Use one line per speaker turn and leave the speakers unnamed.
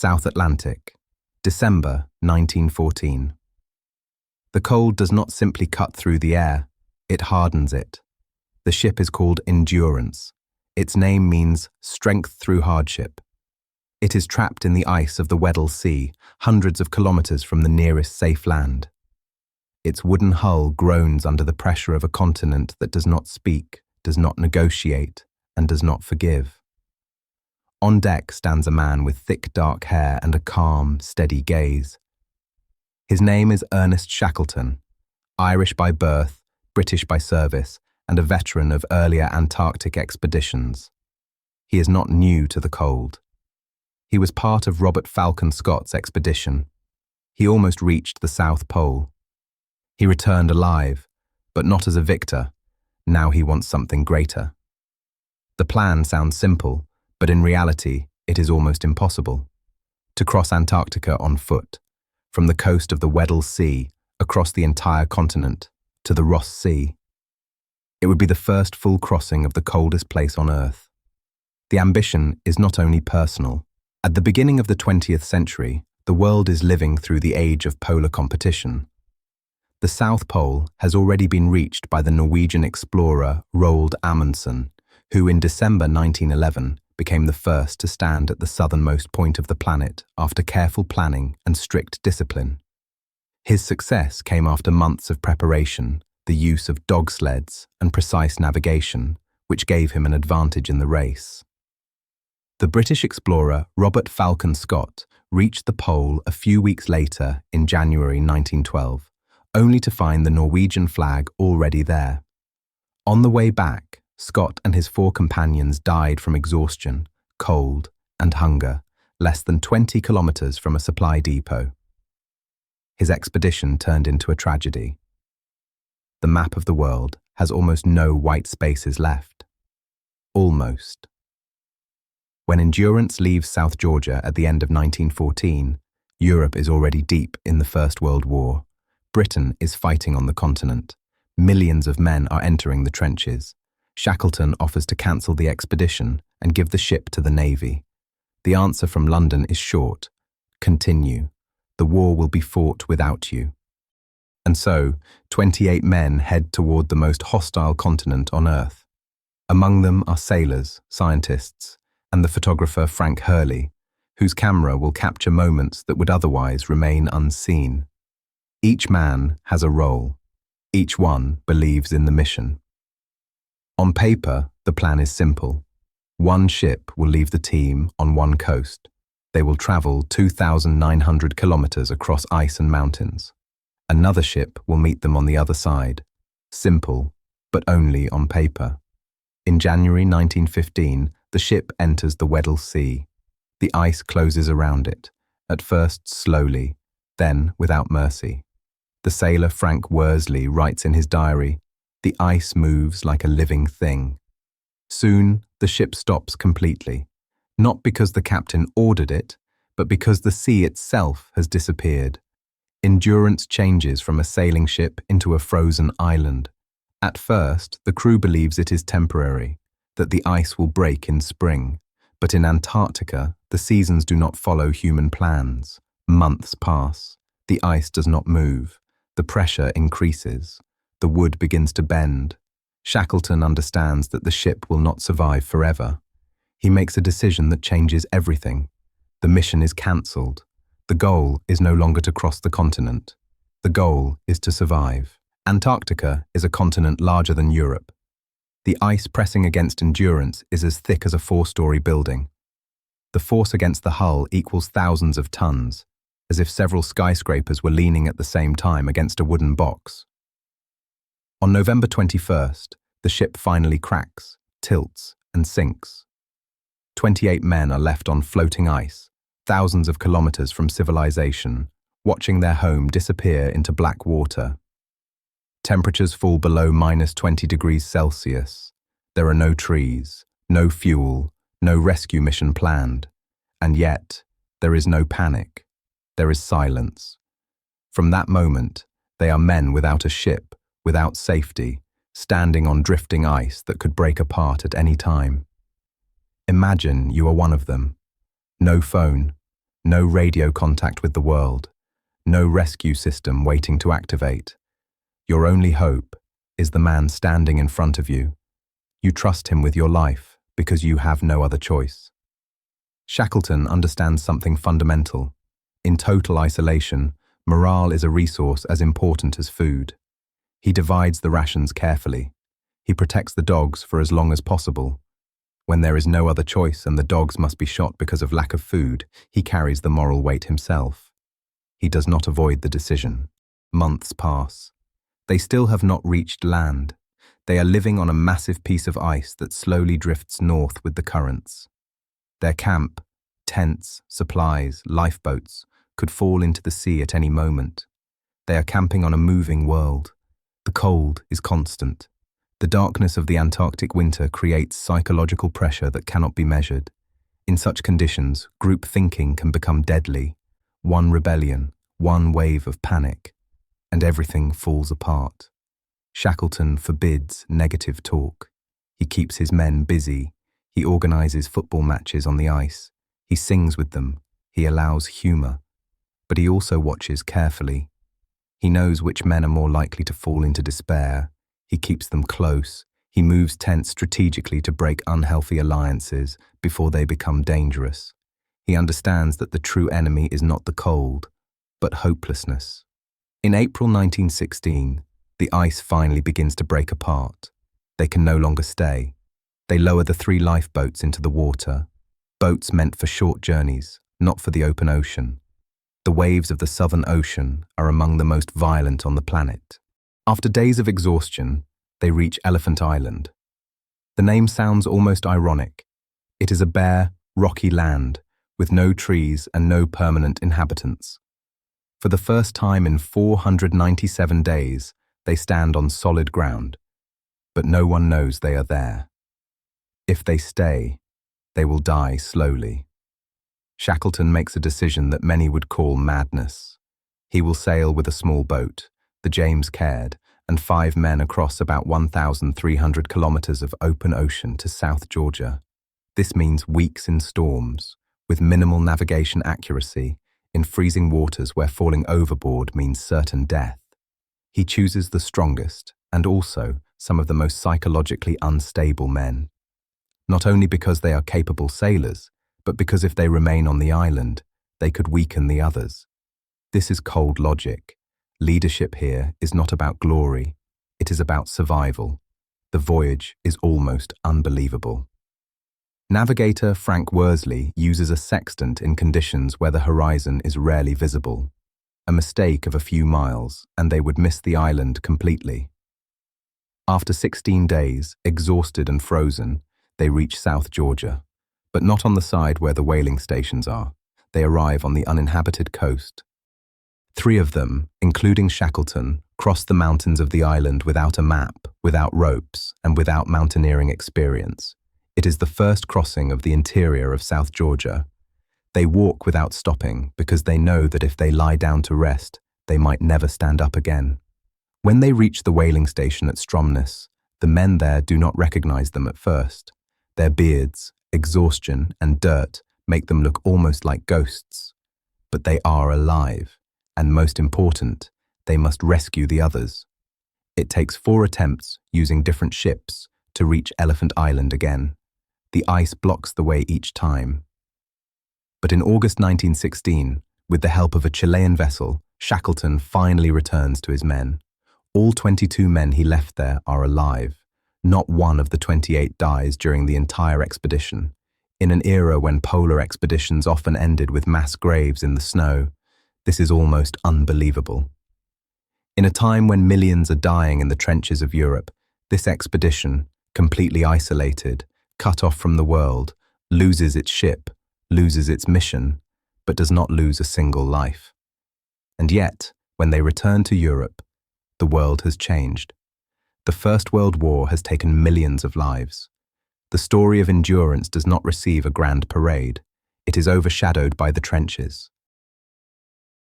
South Atlantic, December 1914. The cold does not simply cut through the air, it hardens it. The ship is called Endurance. Its name means strength through hardship. It is trapped in the ice of the Weddell Sea, hundreds of kilometers from the nearest safe land. Its wooden hull groans under the pressure of a continent that does not speak, does not negotiate, and does not forgive. On deck stands a man with thick dark hair and a calm, steady gaze. His name is Ernest Shackleton, Irish by birth, British by service, and a veteran of earlier Antarctic expeditions. He is not new to the cold. He was part of Robert Falcon Scott's expedition. He almost reached the South Pole. He returned alive, but not as a victor. Now he wants something greater. The plan sounds simple, but in reality, it is almost impossible. To cross Antarctica on foot, from the coast of the Weddell Sea, across the entire continent, to the Ross Sea. It would be the first full crossing of the coldest place on Earth. The ambition is not only personal. At the beginning of the 20th century, the world is living through the age of polar competition. The South Pole has already been reached by the Norwegian explorer Roald Amundsen, who in December 1911 became the first to stand at the southernmost point of the planet after careful planning and strict discipline. His success came after months of preparation, the use of dog sleds, and precise navigation, which gave him an advantage in the race. The British explorer Robert Falcon Scott reached the pole a few weeks later in January 1912, only to find the Norwegian flag already there. On the way back, Scott and his 4 companions died from exhaustion, cold, and hunger, less than 20 kilometers from a supply depot. His expedition turned into a tragedy. The map of the world has almost no white spaces left. Almost. When Endurance leaves South Georgia at the end of 1914, Europe is already deep in the First World War. Britain is fighting on the continent. Millions of men are entering the trenches. Shackleton offers to cancel the expedition and give the ship to the Navy. The answer from London is short: continue. The war will be fought without you. And so, 28 men head toward the most hostile continent on Earth. Among them are sailors, scientists, and the photographer Frank Hurley, whose camera will capture moments that would otherwise remain unseen. Each man has a role. Each one believes in the mission. On paper, the plan is simple. One ship will leave the team on one coast. They will travel 2,900 kilometers across ice and mountains. Another ship will meet them on the other side. Simple, but only on paper. In January 1915, the ship enters the Weddell Sea. The ice closes around it, at first slowly, then without mercy. The sailor Frank Worsley writes in his diary, "The ice moves like a living thing." Soon, the ship stops completely, not because the captain ordered it, but because the sea itself has disappeared. Endurance changes from a sailing ship into a frozen island. At first, the crew believes it is temporary, that the ice will break in spring. But in Antarctica, the seasons do not follow human plans. Months pass. The ice does not move. The pressure increases. The wood begins to bend. Shackleton understands that the ship will not survive forever. He makes a decision that changes everything. The mission is cancelled. The goal is no longer to cross the continent. The goal is to survive. Antarctica is a continent larger than Europe. The ice pressing against Endurance is as thick as a 4-story building. The force against the hull equals thousands of tons, as if several skyscrapers were leaning at the same time against a wooden box. On November 21st, the ship finally cracks, tilts, and sinks. 28 men are left on floating ice, thousands of kilometers from civilization, watching their home disappear into black water. Temperatures fall below -20 degrees Celsius. There are no trees, no fuel, no rescue mission planned. And yet, there is no panic. There is silence. From that moment, they are men without a ship, without safety, standing on drifting ice that could break apart at any time. Imagine you are one of them. No phone, No radio contact with the world. No rescue system waiting to activate. Your only hope is the man standing in front of you. You trust him with your life because you have no other choice. Shackleton understands something fundamental. In total isolation, morale is a resource as important as food. He divides the rations carefully. He protects the dogs for as long as possible. When there is no other choice and the dogs must be shot because of lack of food, he carries the moral weight himself. He does not avoid the decision. Months pass. They still have not reached land. They are living on a massive piece of ice that slowly drifts north with the currents. Their camp, tents, supplies, lifeboats could fall into the sea at any moment. They are camping on a moving world. The cold is constant. The darkness of the Antarctic winter creates psychological pressure that cannot be measured. In such conditions, group thinking can become deadly. One rebellion, one wave of panic, and everything falls apart. Shackleton forbids negative talk. He keeps his men busy. He organizes football matches on the ice. He sings with them. He allows humor. But he also watches carefully. He knows which men are more likely to fall into despair. He keeps them close. He moves tents strategically to break unhealthy alliances before they become dangerous. He understands that the true enemy is not the cold, but hopelessness. In April 1916, the ice finally begins to break apart. They can no longer stay. They lower the 3 lifeboats into the water, boats meant for short journeys, not for the open ocean. The waves of the Southern Ocean are among the most violent on the planet. After days of exhaustion, they reach Elephant Island. The name sounds almost ironic. It is a bare, rocky land with no trees and no permanent inhabitants. For the first time in 497 days, they stand on solid ground, but no one knows they are there. If they stay, they will die slowly. Shackleton makes a decision that many would call madness. He will sail with a small boat, the James Caird, and 5 men across about 1,300 kilometers of open ocean to South Georgia. This means weeks in storms, with minimal navigation accuracy, in freezing waters where falling overboard means certain death. He chooses the strongest and also some of the most psychologically unstable men. Not only because they are capable sailors, but because if they remain on the island, they could weaken the others. This is cold logic. Leadership here is not about glory, it is about survival. The voyage is almost unbelievable. Navigator Frank Worsley uses a sextant in conditions where the horizon is rarely visible. A mistake of a few miles, and they would miss the island completely. After 16 days, exhausted and frozen, they reach South Georgia, but not on the side where the whaling stations are. They arrive on the uninhabited coast. 3 of them, including Shackleton, cross the mountains of the island without a map, without ropes, and without mountaineering experience. It is the first crossing of the interior of South Georgia. They walk without stopping because they know that if they lie down to rest, they might never stand up again. When they reach the whaling station at Stromness, the men there do not recognize them at first. Their beards, exhaustion, and dirt make them look almost like ghosts. But they are alive, and most important, they must rescue the others. It takes 4 attempts using different ships to reach Elephant Island again. The ice blocks the way each time. But in August 1916, with the help of a Chilean vessel, Shackleton finally returns to his men. All 22 men he left there are alive. Not one of the 28 dies during the entire expedition. In an era when polar expeditions often ended with mass graves in the snow, this is almost unbelievable. In a time when millions are dying in the trenches of Europe, this expedition, completely isolated, cut off from the world, loses its ship, loses its mission, but does not lose a single life. And yet, when they return to Europe, the world has changed. The First World War has taken millions of lives. The story of endurance does not receive a grand parade. It is overshadowed by the trenches.